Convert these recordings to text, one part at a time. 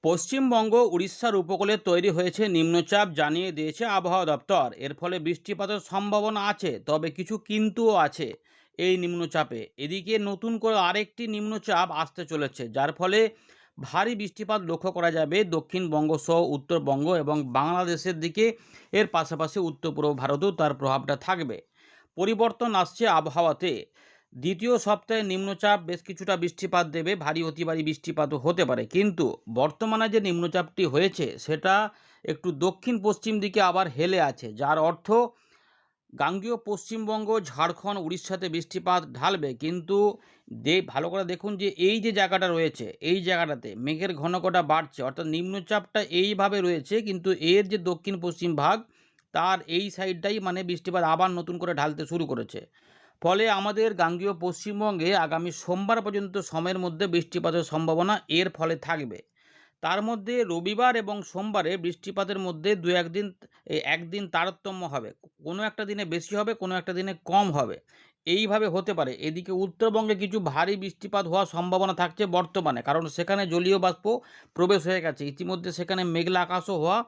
পশ্চিমবঙ্গ উড়িষ্যার উপকূলে তৈরি হয়েছে নিম্নচাপ জানিয়ে দিয়েছে আবহাওয়া দপ্তর। এর ফলে বৃষ্টিপাতের সম্ভাবনা আছে, তবে কিছু কিন্তুও আছে এই নিম্নচাপে। এদিকে নতুন করে আরেকটি নিম্নচাপ আসতে চলেছে, যার ফলে ভারী বৃষ্টিপাত লক্ষ্য করা যাবে দক্ষিণবঙ্গ সহ উত্তরবঙ্গ এবং বাংলাদেশের দিকে। এর পাশাপাশি উত্তর পূর্ব ভারতেও তার প্রভাবটা থাকবে। পরিবর্তন আসছে আবহাওয়াতে। দ্বিতীয় সপ্তাহে নিম্নচাপ বেশ কিছুটা বৃষ্টিপাত দেবে, ভারী অতি ভারী বৃষ্টিপাতও হতে পারে। কিন্তু বর্তমানে যে নিম্নচাপটি হয়েছে সেটা একটু দক্ষিণ পশ্চিম দিকে আবার হেলে আছে, যার অর্থ গাঙ্গেয় পশ্চিমবঙ্গ, ঝাড়খণ্ড, উড়িষ্যাতে বৃষ্টিপাত ঢালবে। কিন্তু ভালো করে দেখুন যে এই যে জায়গাটা রয়েছে, এই জায়গাটাতে মেঘের ঘনকটা বাড়ছে, অর্থাৎ নিম্নচাপটা এইভাবে রয়েছে, কিন্তু এর যে দক্ষিণ পশ্চিম ভাগ, তার এই সাইডটাই মানে বৃষ্টিপাত আবার নতুন করে ঢালতে শুরু করেছে। ফলে আমাদের গাঙ্গেয় পশ্চিমবঙ্গে আগামী সোমবার পর্যন্ত সময়ের মধ্যে বৃষ্টিপাতের সম্ভাবনা এর ফলে থাকবে। তার মধ্যে রবিবার এবং সোমবারে বৃষ্টিপাতের মধ্যে দু একদিন একদিন তারতম্য হবে। কোনো একটা দিনে বেশি হবে, কোনো একটা দিনে কম হবে, এইভাবে হতে পারে। এদিকে উত্তরবঙ্গে কিছু ভারী বৃষ্টিপাত হওয়ার সম্ভাবনা থাকছে বর্তমানে, কারণ সেখানে জলীয় বাষ্প প্রবেশ হয়ে গেছে। ইতিমধ্যে সেখানে মেঘলা আকাশও হওয়া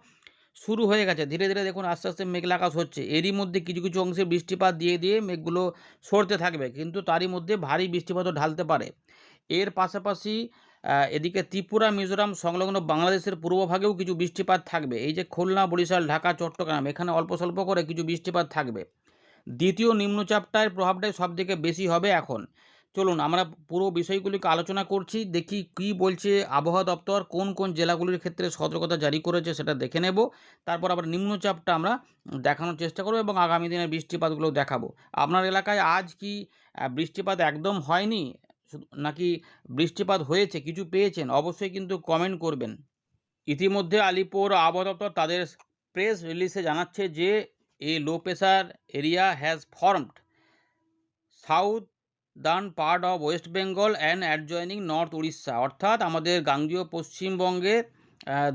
শুরু হয়ে গেছে। ধীরে ধীরে দেখুন আস্তে আস্তে মেঘলা আকাশ হচ্ছে। এরই মধ্যে কিছু কিছু অংশে বৃষ্টিপাত দিয়ে দিয়ে মেঘগুলো সরতে থাকবে, কিন্তু তারই মধ্যে ভারী বৃষ্টিপাতও ঢালতে পারে। এর পাশাপাশি এদিকে ত্রিপুরা, মিজোরাম সংলগ্ন বাংলাদেশের পূর্বভাগেও কিছু বৃষ্টিপাত থাকবে। এই যে খুলনা, বরিশাল, ঢাকা, চট্টগ্রাম, এখানে অল্প স্বল্প করে কিছু বৃষ্টিপাত থাকবে। দ্বিতীয় নিম্নচাপটার প্রভাবটাই সবথেকে বেশি হবে এখন। চলুন আমরা পুরো বিষয়গুলিকে আলোচনা করছি, দেখি কী বলছে আবহাওয়া দপ্তর, কোন কোন জেলাগুলির ক্ষেত্রে সতর্কতা জারি করেছে সেটা দেখে নেব। তারপর আবার নিম্নচাপটা আমরা দেখানোর চেষ্টা করব এবং আগামী দিনের বৃষ্টিপাতগুলো দেখাবো। আপনার এলাকায় আজ কি বৃষ্টিপাত একদম হয়নি, নাকি বৃষ্টিপাত হয়েছে, কিছু পেয়েছেন? অবশ্যই কিন্তু কমেন্ট করবেন। ইতিমধ্যে আলিপুর আবহাওয়া দপ্তর তাদের প্রেস রিলিজে জানাচ্ছে যে a low pressure area has formed southern part of West Bengal and adjoining north Orissa. অর্থাৎ আমাদের গাঙ্গেয় পশ্চিমবঙ্গের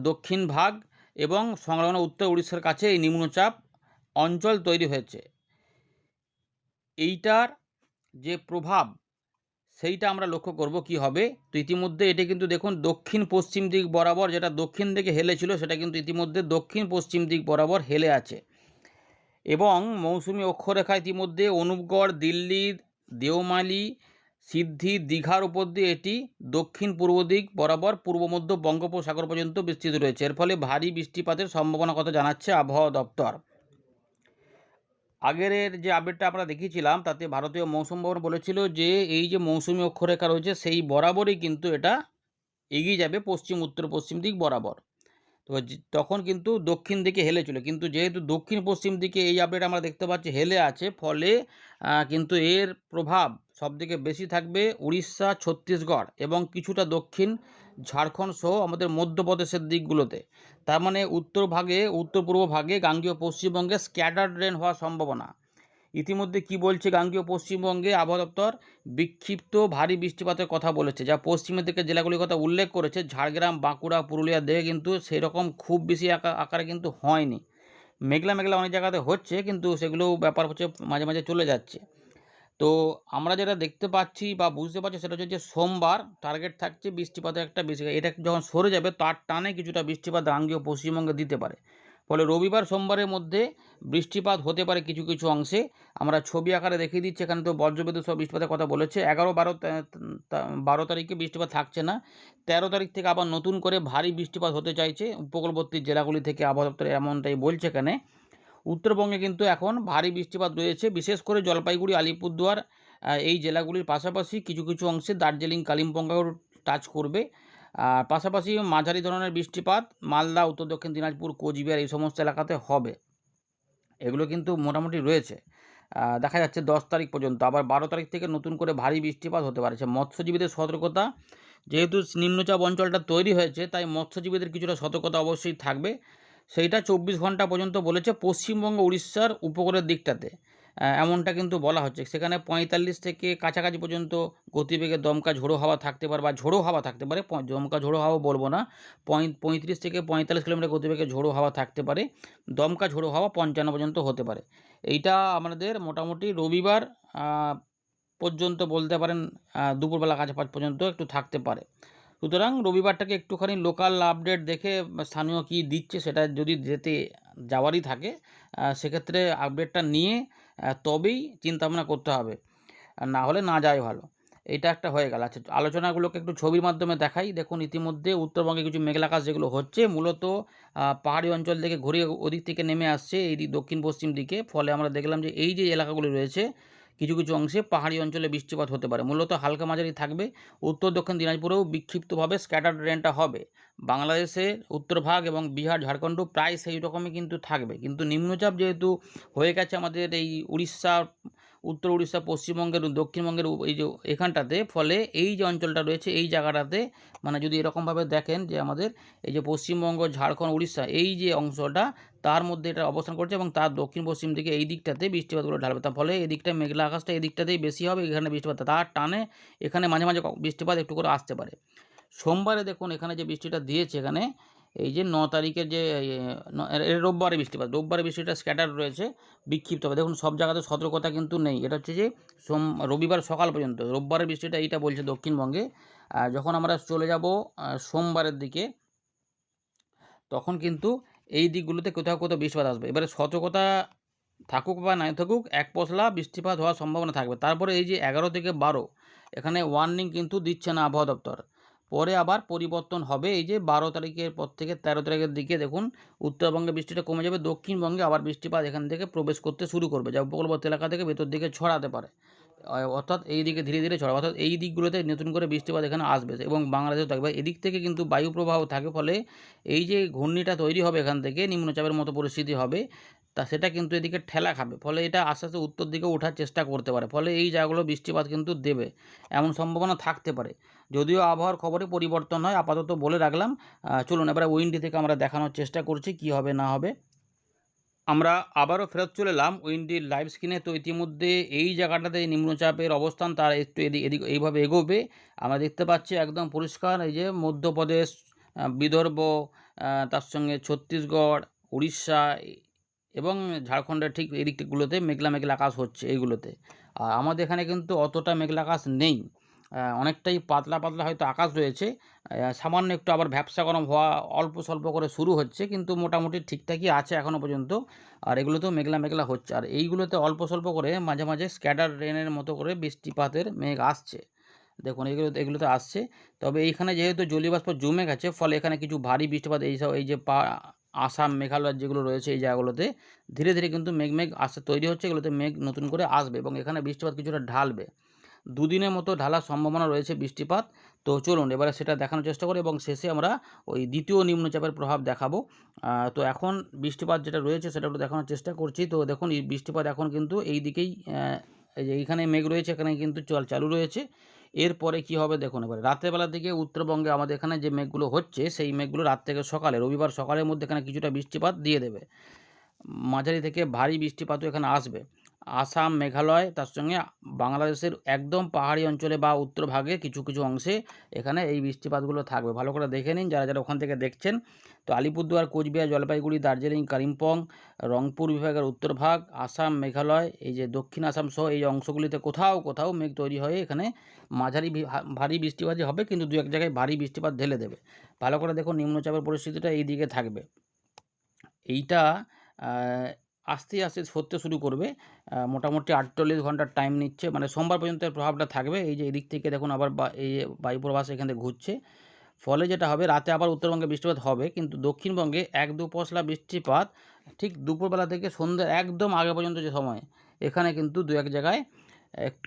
দক্ষিণ ভাগ এবং সংলগ্ন উত্তর উড়িষ্যার কাছে এই নিম্নচাপ অঞ্চল তৈরি হয়েছে। এইটার যে প্রভাব সেইটা আমরা লক্ষ্য করব কি হবে। তো ইতিমধ্যে এটা কিন্তু দেখুন দক্ষিণ পশ্চিম দিক বরাবর, যেটা দক্ষিণ দিকে হেলেছিল সেটা কিন্তু ইতিমধ্যে দক্ষিণ পশ্চিম দিক বরাবর হেলে আছে। এবং মৌসুমি অক্ষরেখা ইতিমধ্যে অনুপগড়, দিল্লি, দেওমালি, সিদ্ধি, দীঘার উপর দিয়ে এটি দক্ষিণ পূর্ব দিক বরাবর পূর্ব মধ্য বঙ্গোপসাগর পর্যন্ত বিস্তৃত রয়েছে। এর ফলে ভারী বৃষ্টিপাতের সম্ভাবনার কথা জানাচ্ছে আবহাওয়া দপ্তর। আগের যে আপডেটটা আমরা দেখিয়েছিলাম তাতে ভারতীয় মৌসুম ভবন বলেছিল যে এই যে মৌসুমি অক্ষরেখা রয়েছে সেই বরাবরই কিন্তু এটা এগিয়ে যাবে পশ্চিম উত্তর পশ্চিম দিক বরাবর। তো তখন কিন্তু দক্ষিণ দিকে হেলেছিল, কিন্তু যেহেতু দক্ষিণ পশ্চিম দিকে এই আপডেট আমরা দেখতে পাচ্ছি হেলে আছে, ফলে কিন্তু এর প্রভাব সবথেকে বেশি থাকবে উড়িষ্যা, ছত্তিশগড় এবং কিছুটা দক্ষিণ ঝাড়খণ্ড সহ আমাদের মধ্যপ্রদেশের দিকগুলোতে। তার মানে উত্তর পূর্ব ভাগে গাঙ্গেয় পশ্চিমবঙ্গে স্ক্যাটার্ড রেন হওয়ার সম্ভাবনা। ইতিমধ্যে কি বলছে গাঙ্গেয় পশ্চিমবঙ্গে আবহাওয়া দপ্তর, বিক্ষিপ্ত ভারী বৃষ্টিপাতের কথা বলেছে, যা পশ্চিমের দিকে জেলাগুলির কথা উল্লেখ করেছে। ঝাড়গ্রাম, বাঁকুড়া, পুরুলিয়ার দিকে কিন্তু সেরকম খুব বেশি আকারে কিন্তু হয়নি। মেঘলা মেঘলা অনেক জায়গাতে হচ্ছে, কিন্তু সেগুলো ব্যাপার হচ্ছে মাঝে মাঝে চলে যাচ্ছে। তো আমরা যেটা দেখতে পাচ্ছি বা বুঝতে পারছি সেটা হচ্ছে যে সোমবার টার্গেট থাকছে বৃষ্টিপাতের একটা বেশি। এটা যখন সরে যাবে তার টানে কিছুটা বৃষ্টিপাত গাঙ্গেয় পশ্চিমবঙ্গে দিতে পারে। ফলে রবিবার সোমবারের মধ্যে বৃষ্টিপাত হতে পারে কিছু কিছু অংশে। আমরা ছবি আকারে দেখিয়ে দিচ্ছি, এখানে তো বজ্রবিদ্যুৎ সহ বৃষ্টিপাতের কথা বলেছে। 11, 12 তারিখে বৃষ্টিপাত থাকছে না। 13 তারিখ থেকে আবার নতুন করে ভারী বৃষ্টিপাত হতে চাইছে উপকূলবর্তী জেলাগুলি থেকে, আবহাওয়া দপ্তর এমনটাই বলছে এখানে। উত্তরবঙ্গে কিন্তু এখন ভারী বৃষ্টিপাত রয়েছে, বিশেষ করে জলপাইগুড়ি, আলিপুরদুয়ার এই জেলাগুলির পাশাপাশি কিছু কিছু অংশে দার্জিলিং, কালিম্পংকেও টাচ করবে। আর পাশাপাশি মাঝারি ধরনের বৃষ্টিপাত মালদা, উত্তর দক্ষিণ দিনাজপুর, কোচবিহার এই সমস্ত এলাকাতে হবে। এগুলো কিন্তু মোটামুটি রয়েছে। দেখা যাচ্ছে 10 তারিখ পর্যন্ত। আবার 12 তারিখ থেকে নতুন করে ভারী বৃষ্টিপাত হতে পারে। মৎস্যজীবীদের সতর্কতা, যেহেতু নিম্নচাপ অঞ্চলটা তৈরি হয়েছে তাই মৎস্যজীবীদের কিছুটা সতর্কতা অবশ্যই থাকবে। সেইটা 24 ঘন্টা পর্যন্ত বলেছে পশ্চিমবঙ্গ উড়িষ্যার উপকূলের দিকটাতে। এমনটা কিন্তু বলা হচ্ছে। সেখানে 45 থেকে কাছাকাছি পর্যন্ত গতিবেগে দমকা ঝোড়ো হাওয়া থাকতে পারে, বা ঝোড়ো হাওয়া থাকতে পারে। দমকা ঝোড়ো হাওয়া বলবো না, 35 থেকে 45 কিলোমিটার গতিবেগে ঝোড়ো হাওয়া থাকতে পারে। দমকা ঝোড়ো হাওয়া 55 পর্যন্ত হতে পারে। এইটা আমাদের মোটামুটি রবিবার পর্যন্ত বলতে পারেন, দুপুরবেলা কাছাকাছি পর্যন্ত একটু থাকতে পারে। সুতরাং রবিবারটাকে একটুখানি লোকাল আপডেট দেখে স্থানীয় কী দিচ্ছে সেটা যদি যাওয়ারই থাকে সেক্ষেত্রে আপডেটটা নিয়ে তবেই চিন্তাভাবনা করতে হবে, আর না হলে না যাওয়াই ভালো। এইটা একটা হয়ে গেল। আচ্ছা, আলোচনাগুলোকে একটু ছবির মাধ্যমে দেখাই। দেখুন ইতিমধ্যে উত্তরবঙ্গে কিছু মেঘলা আকাশ যেগুলো হচ্ছে মূলত পাহাড়ি অঞ্চল থেকে ঘুরিয়ে ওদিক থেকে নেমে আসছে এই দক্ষিণ পশ্চিম দিকে। ফলে আমরা দেখলাম যে এই যে এলাকাগুলি রয়েছে কিছু কিছু অংশে পাহাড়ি অঞ্চলে বৃষ্টিপাত হতে পারে, মূলত হালকা মাঝারি থাকবে। উত্তর দক্ষিণ দিনাজপুরেও বিক্ষিপ্তভাবে স্ক্যাটার্ড রেনটা হবে। বাংলাদেশে উত্তরভাগ এবং বিহার ঝাড়খণ্ডও প্রায় সেই রকমই কিন্তু থাকবে, কিন্তু নিম্নচাপ যেহেতু হয়ে গেছে আমাদের এই উড়িষ্যা, উত্তর উড়িষ্যা, পশ্চিমবঙ্গের দক্ষিণবঙ্গের এই যে এখানটাতে, ফলে এই যে অঞ্চলটা রয়েছে এই জায়গাটাতে মানে যদি এরকমভাবে দেখেন যে আমাদের এই যে পশ্চিমবঙ্গ, ঝাড়খণ্ড, উড়িষ্যা এই যে অংশটা তার মধ্যে এটা অবস্থান করছে এবং তার দক্ষিণ পশ্চিম দিকে এই দিকটাতে বৃষ্টিপাতগুলো ঢালবে। তার ফলে এই দিকটা মেঘলা আকাশটা এই দিকটাতেই বেশি হবে, এখানে বৃষ্টিপাত তার টানে এখানে মাঝে মাঝে বৃষ্টিপাত একটু করে আসতে পারে। সোমবারে দেখুন এখানে যে বৃষ্টিটা দিয়েছে এখানে এই যে 9 তারিখের যে রোববারে বৃষ্টিপাত, রোববারে বৃষ্টিটা স্ক্যাটার রয়েছে বিক্ষিপ্তভাবে। দেখুন সব জায়গাতে সতর্কতা কিন্তু নেই, এটা হচ্ছে যে রবিবার সকাল পর্যন্ত। রোববারের বৃষ্টিটা এইটা বলছে দক্ষিণবঙ্গে। যখন আমরা চলে যাব সোমবারের দিকে তখন কিন্তু এই দিকগুলোতে কোথাও কোথাও বৃষ্টিপাত আসবে। এবারে সতর্কতা থাকুক বা নাই থাকুক এক পশলা বৃষ্টিপাত হওয়ার সম্ভাবনা থাকবে। তারপরে এই যে 11 থেকে 12 এখানে ওয়ার্নিং কিন্তু দিচ্ছে না আবহাওয়া দপ্তর, পরে আবার পরিবর্তন হবে। এই যে 12 তারিখের পর থেকে 13 তারিখের দিকে দেখুন উত্তরবঙ্গে বৃষ্টিটা কমে যাবে, দক্ষিণবঙ্গে আবার বৃষ্টিপাত এখান থেকে প্রবেশ করতে শুরু করবে, যা উপকূলবর্তী এলাকা থেকে ভেতর দিকে ছড়াতে পারে। অর্থাৎ এই দিকে ধীরে ধীরে ছড়াবে, অর্থাৎ এই দিকগুলোতে নতুন করে বৃষ্টিপাত এখানে আসবে এবং বাংলাদেশেও থাকবে। এদিক থেকে কিন্তু বায়ু প্রবাহ থাকে, ফলে এই যে ঘূর্ণিটা তৈরি হবে এখান থেকে নিম্নচাপের মতো পরিস্থিতি হবে, তা সেটা কিন্তু এদিকে ঠেলা খাবে, ফলে এটা আস্তে আস্তে উত্তর দিকে ওঠার চেষ্টা করতে পারে, ফলে এই জায়গাগুলো বৃষ্টিপাত কিন্তু দেবে, এমন সম্ভাবনা থাকতে পারে। যদিও আবহাওয়ার খবরে পরিবর্তন হয়, আপাতত বলে রাখলাম। চলুন এবারে উইন্ডি থেকে আমরা দেখানোর চেষ্টা করছি কি হবে না হবে। আমরা আবারও ফেরত চলে এলাম উইন্ডির লাইভ স্ক্রিনে। তো ইতিমধ্যে এই জায়গাটাতে নিম্নচাপের অবস্থান তার একটু এদিক এইভাবে এগোবে। আমরা দেখতে পাচ্ছি একদম পরিষ্কার এই যে মধ্যপ্রদেশ, বিদর্ভ, তার সঙ্গে ছত্তিশগড়, উড়িষ্যা এবং ঝাড়খণ্ডের ঠিক এই দিকগুলোতে মেঘলা মেঘলা আকাশ হচ্ছে এইগুলোতে। আর আমাদের এখানে কিন্তু অতটা মেঘলা আকাশ নেই, অনেকটাই পাতলা পাতলা হয়তো আকাশ রয়েছে। সামান্য একটু আবার ভ্যাপসা গরম হওয়া অল্প স্বল্প করে শুরু হচ্ছে, কিন্তু মোটামুটি ঠিকঠাকই আছে এখনও পর্যন্ত। আর এগুলোতেও মেঘলা মেঘলা হচ্ছে, আর এইগুলোতে অল্প স্বল্প করে মাঝে মাঝে স্ক্যাটার রেনের মতো করে বৃষ্টিপাতের মেঘ আসছে। দেখুন এগুলোতে আসছে। তবে এইখানে যেহেতু জলীয় বাষ্প জমে গেছে, ফলে এখানে কিছু ভারী বৃষ্টিপাত এইসব এই যে আসাম, মেঘালয় যেগুলো রয়েছে এই জায়গাগুলোতে ধীরে ধীরে কিন্তু মেঘ আসতে তৈরি হচ্ছে, এগুলোতে মেঘ নতুন করে আসবে এবং এখানে বৃষ্টিপাত কিছুটা ঢালবে। দুদিনের মতো ঢালার সম্ভাবনা রয়েছে বৃষ্টিপাত। তো চলুন এবারে সেটা দেখানোর চেষ্টা করি এবং শেষে আমরা ওই দ্বিতীয় নিম্নচাপের প্রভাব দেখাবো। তো এখন বৃষ্টিপাত যেটা রয়েছে সেটা একটু দেখানোর চেষ্টা করছি। তো দেখুন এই বৃষ্টিপাত এখন কিন্তু এই দিকেই এই যে এইখানে মেঘ রয়েছে, এখানে কিন্তু চালু রয়েছে। এরপরে কি হবে দেখুন, এবারে রাতের বেলার দিকে উত্তরবঙ্গে আমাদের এখানে যে মেঘগুলো হচ্ছে সেই মেঘগুলো রাত থেকে সকালে রবিবার সকালের মধ্যে এখানে কিছুটা বৃষ্টিপাত দিয়ে দেবে। মাঝারি থেকে ভারী বৃষ্টিপাতও এখানে আসবে। আসাম, মেঘালয়, তার সঙ্গে বাংলাদেশের একদম পাহাড়ি অঞ্চলে বা উত্তরভাগে কিছু কিছু অংশে এখানে এই বৃষ্টিপাতগুলো থাকবে। ভালো করে দেখে নিন যারা যারা ওখান থেকে দেখছেন। তো আলিপুরদুয়ার, কোচবিহার, জলপাইগুড়ি, দার্জিলিং, কালিম্পং, রংপুর বিভাগের উত্তরভাগ, আসাম, মেঘালয়, এই যে দক্ষিণ আসাম সহ এই অংশগুলিতে কোথাও কোথাও মেঘ তৈরি হয়ে এখানে মাঝারি ভারী বৃষ্টিপাতই হবে, কিন্তু দু এক জায়গায় ভারী বৃষ্টিপাত ঢেলে দেবে। ভালো করে দেখুন নিম্নচাপের পরিস্থিতিটা এই দিকে থাকবে। এইটা আস্তে আস্তে সরতে শুরু করবে। মোটামুটি 48 ঘন্টার টাইম নিচ্ছে, মানে সোমবার পর্যন্ত এর প্রভাবটা থাকবে। এই যে এদিক থেকে দেখুন আবার এই বায়ুপ্রবাহ এখান থেকে ঘুরছে, ফলে যেটা হবে রাতে আবার উত্তরবঙ্গে বৃষ্টিপাত হবে, কিন্তু দক্ষিণবঙ্গে 1-2 পশলা বৃষ্টিপাত ঠিক দুপুরবেলা থেকে সন্ধ্যের একদম আগে পর্যন্ত যে সময় এখানে কিন্তু দু এক জায়গায়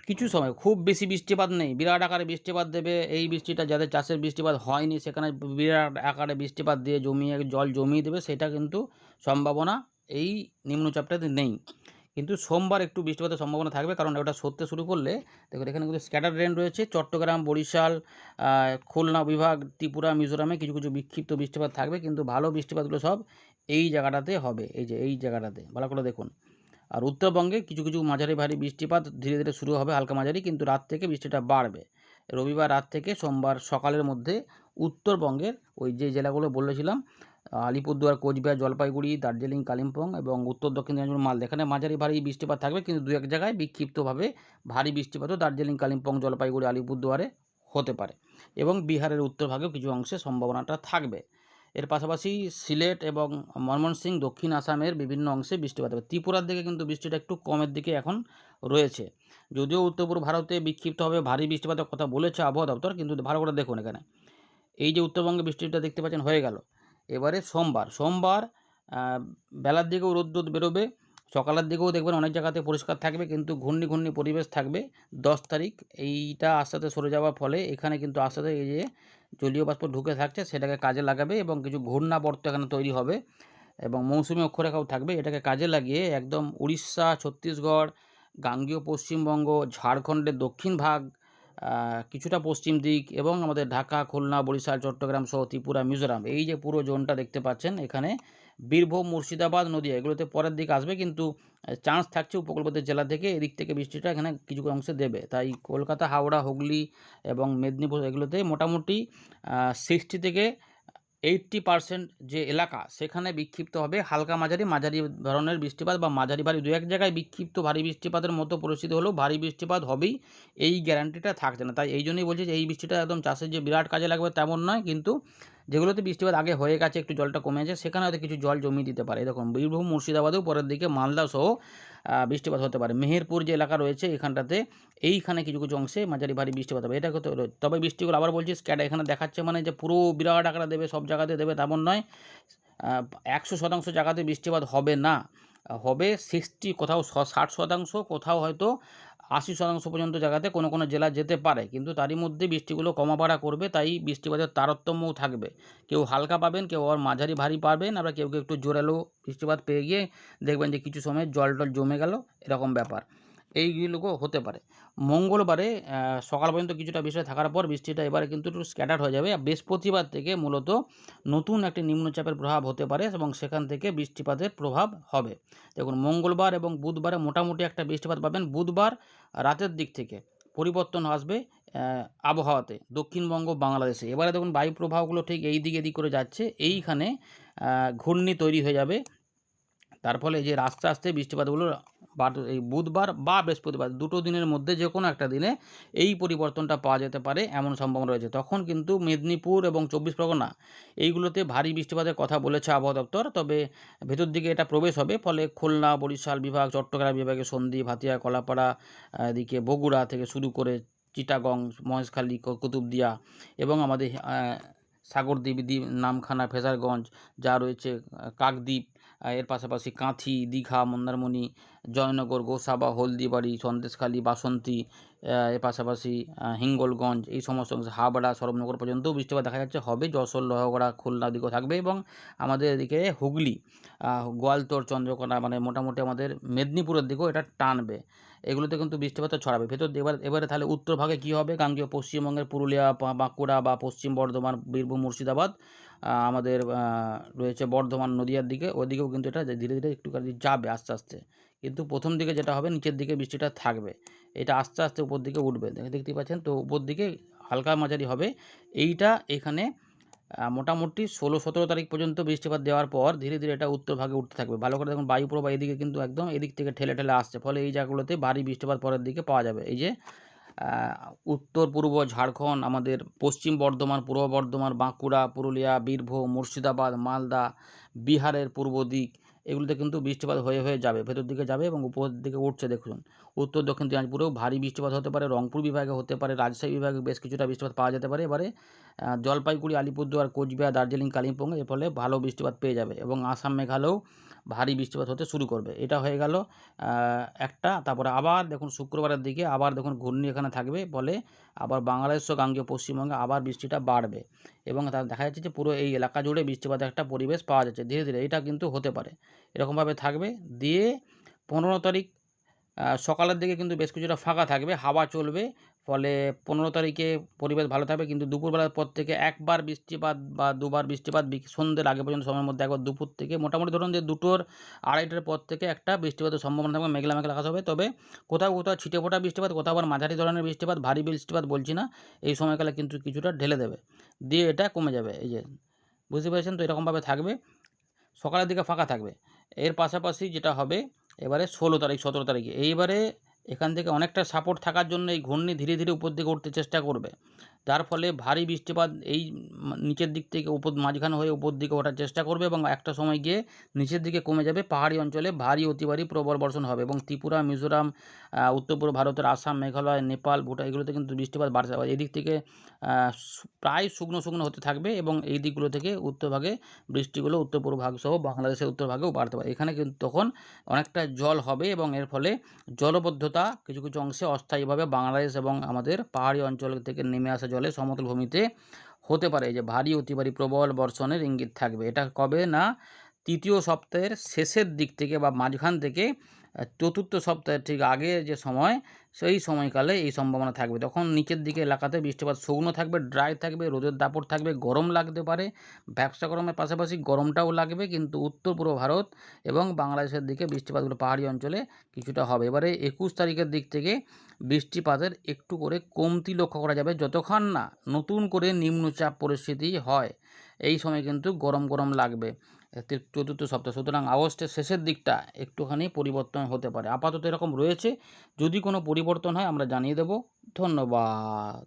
কিছু সময় খুব বেশি বৃষ্টিপাত নেই, বিরাট আকারে বৃষ্টিপাত দেবে। এই বৃষ্টিটা যাদের চাষের বৃষ্টিপাত হয়নি সেখানে বিরাট আকারে বৃষ্টিপাত দিয়ে জল জমিয়ে দেবে, সেটা কিন্তু সম্ভাবনা এই নিম্নচাপটাতে নেই। কিন্তু সোমবার একটু বৃষ্টিপাতের সম্ভাবনা থাকবে, কারণ ওটা সরতে শুরু করলে দেখুন এখানে কিন্তু স্ক্যাটার রেন রয়েছে। চট্টগ্রাম, বরিশাল, খুলনা বিভাগ, ত্রিপুরা, মিজোরামে কিছু কিছু বিক্ষিপ্ত বৃষ্টিপাত থাকবে, কিন্তু ভালো বৃষ্টিপাতগুলো সব এই জায়গাটাতে হবে, এই যে এই জায়গাটাতে ভালো করে দেখুন। আর উত্তরবঙ্গে কিছু কিছু মাঝারি ভারী বৃষ্টিপাত ধীরে ধীরে শুরু হবে, হালকা মাঝারি, কিন্তু রাত থেকে বৃষ্টিটা বাড়বে। রবিবার রাত থেকে সোমবার সকালের মধ্যে উত্তরবঙ্গের ওই যে জেলাগুলো বলেছিলাম আলিপুরদুয়ার, কোচবিহার, জলপাইগুড়ি, দার্জিলিং, কালিম্পং এবং উত্তর দক্ষিণ দিনাজপুর, মালদা, এখানে মাঝারি ভারী বৃষ্টিপাত থাকবে, কিন্তু দু এক জায়গায় বিক্ষিপ্তভাবে ভারী বৃষ্টিপাতও দার্জিলিং, কালিম্পং, জলপাইগুড়ি, আলিপুরদুয়ারে হতে পারে এবং বিহারের উত্তরভাগেও কিছু অংশে সম্ভাবনাটা থাকবে। এর পাশাপাশি সিলেট এবং ময়মনসিংহ, দক্ষিণ আসামের বিভিন্ন অংশে বৃষ্টিপাত হবে। ত্রিপুরার দিকে কিন্তু বৃষ্টিটা একটু কমের দিকে এখন রয়েছে। যদিও উত্তর পূর্ব ভারতে বিক্ষিপ্তভাবে ভারী বৃষ্টিপাতের কথা বলেছে আবহাওয়া দপ্তর, কিন্তু ভালো করে দেখুন এখানে এই যে উত্তরবঙ্গে বৃষ্টিটা দেখতে পাচ্ছেন হয়ে গেল। এবারে সোমবার বেলার দিকেও রোদ বেরোবে, সকালের দিকেও দেখবেন অনেক জায়গাতে পরিষ্কার থাকবে, কিন্তু ঘূর্ণি পরিবেশ থাকবে। 10 তারিখ এইটা আস্তে আস্তে সরে যাওয়ার ফলে এখানে কিন্তু আস্তে আস্তে এই যে জলীয় বাষ্প ঢুকে থাকছে সেটাকে কাজে লাগাবে এবং কিছু ঘূর্ণাবর্ত এখানে তৈরি হবে এবং মৌসুমি অক্ষরেখাও থাকবে। এটাকে কাজে লাগিয়ে একদম উড়িষ্যা, ছত্তিশগড়, গাঙ্গেয় পশ্চিমবঙ্গ, ঝাড়খণ্ডের দক্ষিণ ভাগ, কিছুটা পশ্চিম দিক এবং আমাদের ঢাকা, খুলনা, বরিশাল, চট্টগ্রাম সহ ত্রিপুরা, মিজোরাম, এই যে পুরো জোনটা দেখতে পাচ্ছেন এখানে বীরভূম, মুর্শিদাবাদ, নদিয়া এগুলোতে পরের দিকে আসবে, কিন্তু চান্স থাকছে উপকূলবর্তী জেলা থেকে এদিক থেকে বৃষ্টিটা এখানে কিছু অংশে দেবে। তাই কলকাতা, হাওড়া, হুগলি এবং মেদিনীপুর এগুলোতে মোটামুটি 60 থেকে 80% যে এলাকা সেখানে বিক্ষিপ্ত হবে হালকা মাঝারি ধরনের বৃষ্টিপাত বা মাঝারি ভারী 2-1 জায়গায় বিক্ষিপ্ত ভারী বৃষ্টিপাতের মতো পরিস্থিতি হলেও ভারী বৃষ্টিপাত হবেই, এই গ্যারান্টিটা থাকছে না। তাই এই জন্যই বলছি যে এই বৃষ্টিটা একদম চাষের যে বিরাট কাজে লাগবে তেমন নয়, কিন্তু যেগুলোতে বৃষ্টিপাত আগে হয়ে গেছে, একটু জলটা কমে আছে, সেখানে হয়তো কিছু জল জমিয়ে দিতে পারে। দেখুন বীরভূম, মুর্শিদাবাদেও পরের দিকে মালদা সহ বৃষ্টিপাত হতে পারে। মেহেরপুর যে এলাকা রয়েছে এখানটাতে এইখানে কিছু অংশে মাঝারি ভারী বৃষ্টিপাত হবে। এটা হতে তবে বৃষ্টিগুলো আবার বলছি স্ক্যাডার এখানে দেখাচ্ছে, মানে যে পুরো বিরাট আকারে দেবে সব জায়গাতে দেবে তেমন নয়। 100% জায়গাতে বৃষ্টিপাত হবে না, হবে 60, কোথাও 60%, কোথাও হয়তো 80% পর্যন্ত জায়গাতে কোনো জেলা যেতে পারে, কিন্তু তারই মধ্যে বৃষ্টিগুলো কমাবাড়া করবে। তাই বৃষ্টিপাতের তারতম্যও থাকবে, কেউ হালকা পাবেন, কেউ আবার মাঝারি ভারী পাবেন, আবার কেউ একটু জোরালো বৃষ্টিপাত পেয়ে গিয়ে দেখবেন যে কিছু সময় জল জমে গেল, এরকম ব্যাপার এইগুলোও হতে পারে। মঙ্গলবারে সকাল পর্যন্ত কিছুটা বৃষ্টি থাকার পর বৃষ্টিটা এবারে কিন্তু একটু স্ক্যাটার্ড হয়ে যাবে। বৃহস্পতিবার থেকে মূলত নতুন একটি নিম্নচাপের প্রভাব হতে পারে এবং সেখান থেকে বৃষ্টিপাতের প্রভাব হবে। দেখুন মঙ্গলবার এবং বুধবারে মোটামুটি একটা বৃষ্টিপাত পাবেন। বুধবার রাতের দিক থেকে পরিবর্তন আসবে আবহাওয়াতে দক্ষিণবঙ্গ, বাংলাদেশে। এবারে দেখুন বায়ু প্রবাহগুলো ঠিক এই দিক এদিক করে যাচ্ছে, এইখানে ঘূর্ণি তৈরি হয়ে যাবে। তার ফলে যে আস্তে আস্তে বৃষ্টিপাতগুলো এই বুধবার বা বৃহস্পতিবার দুটো দিনের মধ্যে যে কোনো একটা দিনে এই পরিবর্তনটা পাওয়া যেতে পারে এমন সম্ভাবনা রয়েছে। তখন কিন্তু মেদিনীপুর এবং 24 পরগনা এইগুলোতে ভারী বৃষ্টিপাতের কথা বলেছে আবহাওয়া দপ্তর, তবে ভেতর দিকে এটা প্রবেশ হবে, ফলে খুলনা, বরিশাল বিভাগ, চট্টগ্রাম বিভাগে সন্দ্বীপ, হাতিয়া, কলাপাড়া, এদিকে বগুড়া থেকে শুরু করে চিটাগং, মহেশখালী, কুতুবদিয়া এবং আমাদের সাগরদ্বীপ, নামখানা, ফ্রেজারগঞ্জ যা রয়েছে, কাকদ্বীপ, এর পাশাপাশি কাঁথি, দীঘা, মন্দারমণি, জয়নগর, গোসাবা, হলদিবাড়ি, সন্দেশখালী, বাসন্তী, এর পাশাপাশি হিঙ্গলগঞ্জ, এই সমস্ত হাবড়া, সরবনগর পর্যন্তও বৃষ্টিপাত দেখা যাচ্ছে হবে। যশোর, লোহাগড়া, খুলনা দিকেও থাকবে এবং আমাদের এদিকে হুগলি, গোয়ালতোড়, চন্দ্রকোনা, মানে মোটামুটি আমাদের মেদিনীপুরের দিকেও এটা টানবে। এগুলোতে কিন্তু বৃষ্টিপাতটা ছড়াবে ভেতর দিয়ে। এবারে তাহলে উত্তর ভাগে কী হবে? গাঙ্গেয় পশ্চিমবঙ্গের পুরুলিয়া, বাঁকুড়া বা পশ্চিম বর্ধমান, বীরভূম, মুর্শিদাবাদ, আমাদের রয়েছে বর্ধমান, নদিয়ার দিকে, ওদিকেও কিন্তু এটা ধীরে ধীরে একটুখানি যাবে আস্তে আস্তে, কিন্তু প্রথম দিকে যেটা হবে নিচের দিকে বৃষ্টিটা থাকবে, এটা আস্তে আস্তে উপর দিকে উঠবে। দেখতেই পাচ্ছেন তো উপর দিকে হালকা মাঝারি হবে। এইটা এখানে মোটামুটি 16-17 তারিখ পর্যন্ত বৃষ্টিপাত দেওয়ার পর ধীরে ধীরে এটা উত্তর ভাগে উঠতে থাকবে। ভালো করে দেখুন বায়ু প্রবাহ এদিকে কিন্তু একদম এদিক থেকে ঠেলে আসছে, ফলে এই জায়গাগুলোতে ভারী বৃষ্টিপাত পরের দিকে পাওয়া যাবে। এই যে উত্তর পূর্ব ঝাড়খণ্ড, আমাদের পশ্চিম বর্ধমান, পূর্ব বর্ধমান, বাঁকুড়া, পুরুলিয়া, বীরভূম, মুর্শিদাবাদ, মালদা, বিহারের পূর্ব দিক, এগুলোতে কিন্তু বৃষ্টিপাত হয়ে যাবে, ভেতর দিকে যাবে এবং উপরের দিকে উঠছে। দেখুন উত্তর দক্ষিণ দিনাজপুরেও ভারী বৃষ্টিপাত হতে পারে, রংপুর বিভাগে হতে পারে, রাজশাহী বিভাগে বেশ কিছুটা বৃষ্টিপাত পাওয়া যেতে পারে। এবারে জলপাইগুড়ি, আলিপুরদুয়ার, কোচবিহার, দার্জিলিং, কালিম্পং এর ফলে ভালো বৃষ্টিপাত পেয়ে যাবে এবং আসাম, মেঘালয়েও ভারী বৃষ্টিপাত হতে শুরু করবে। এটা হয়ে গেল একটা। তারপরে আবার দেখুন শুক্রবারের দিকে আবার দেখুন ঘূর্ণি এখানে থাকবে, ফলে আবার বাংলাদেশ ও গাঙ্গেয় পশ্চিমবঙ্গে আবার বৃষ্টিটা বাড়বে এবং তা দেখা যাচ্ছে যে পুরো এই এলাকা জুড়ে বৃষ্টিপাতের একটা পরিবেশ পাওয়া যাচ্ছে ধীরে ধীরে। এটা কিন্তু হতে পারে এরকমভাবে থাকবে। দিয়ে 15 তারিখ সকালের দিকে কিন্তু বেশ কিছুটা ফাঁকা থাকবে, হাওয়া চলবে, ফলে 15 তারিখে পরিবেশ ভালো থাকবে, কিন্তু দুপুরবেলার পর থেকে একবার বৃষ্টিপাত বা দুবার বৃষ্টিপাত সন্ধ্যের আগে পর্যন্ত সময়ের মধ্যে একবার দুপুর থেকে মোটামুটি ধরুন যে 2টোর 2:30টার পর থেকে একটা বৃষ্টিপাতের সম্ভাবনা থাকবে, মেঘলা আকাশ হবে। তবে কোথাও কোথাও ছিটে ফোঁটা বৃষ্টিপাত, কোথাও আবার মাঝারি ধরনের বৃষ্টিপাত, ভারী বৃষ্টিপাত বলছি না, এই সময়কালে কিন্তু কিছুটা ঢেলে দেবে, দিয়ে এটা কমে যাবে। এই যে বুঝতে পেরেছেন তো, এরকমভাবে থাকবে, সকালের দিকে ফাঁকা থাকবে। এর পাশাপাশি যেটা হবে এবারে 16 তারিখ 17 তারিখে, এইবারে এখান থেকে অনেকটা সাপোর্ট থাকার জন্য এই ঘূর্ণি ধীরে ধীরে উপর দিকে উঠতে চেষ্টা করবে। যার ফলে ভারী বৃষ্টিপাত এই নিচের দিক থেকে মাঝখানে হয়ে উপর দিকে ওঠার চেষ্টা করবে এবং একটা সময় গিয়ে নিচের দিকে কমে যাবে। পাহাড়ি অঞ্চলে ভারী অতি ভারী প্রবল বর্ষণ হবে এবং ত্রিপুরা, মিজোরাম, উত্তর পূর্ব ভারতের আসাম, মেঘালয়, নেপাল, ভুটান এগুলোতে কিন্তু বৃষ্টিপাত বাড়তে পারে। এদিক থেকে প্রায় শুকনো শুকনো হতে থাকবে এবং এই দিকগুলো থেকে উত্তরভাগে বৃষ্টিগুলো উত্তর পূর্ব ভাগ সহ বাংলাদেশের উত্তরভাগেও বাড়তে পারে। এখানে কিন্তু তখন অনেকটা জল হবে এবং এর ফলে জলবদ্ধতা কিছু কিছু অংশে অস্থায়ীভাবে বাংলাদেশ এবং আমাদের পাহাড়ি অঞ্চল থেকে নেমে আসা জলে সমতল ভূমিতে হতে পারে। এই যে ভারী অতি ভারী প্রবল বর্ষণের ইঙ্গিত থাকবে। এটা কবে না, তৃতীয় সপ্তাহের শেষের দিক থেকে বা মাঝখান থেকে চতুর্থ সপ্তাহের ঠিক আগে যে সময়, সেই সময়কালে এই সম্ভাবনা থাকবে। তখন নিচের দিকে এলাকাতে বৃষ্টিপাত শুকনো থাকবে, ড্রাই থাকবে, রোদের দাপট থাকবে, গরম লাগতে পারে। ব্যবসা গরমের পাশাপাশি গরমটাও লাগবে, কিন্তু উত্তর পূর্ব ভারত এবং বাংলাদেশের দিকে বৃষ্টিপাতগুলো পাহাড়ি অঞ্চলে কিছুটা হবে। এবারে 21 তারিখের দিক থেকে বৃষ্টিপাতের একটু করে কমতি লক্ষ্য করা যাবে, যতক্ষণ না নতুন করে নিম্নচাপ পরিস্থিতি হয়। এই সময় কিন্তু গরম গরম লাগবে চতুর্থ সপ্তাহ। সুতরাং আগস্টের শেষের দিকটা একটুখানি পরিবর্তন হতে পারে। আপাতত এরকম রয়েছে, যদি কোনো পরিবর্তন হয় আমরা জানিয়ে দেব। ধন্যবাদ।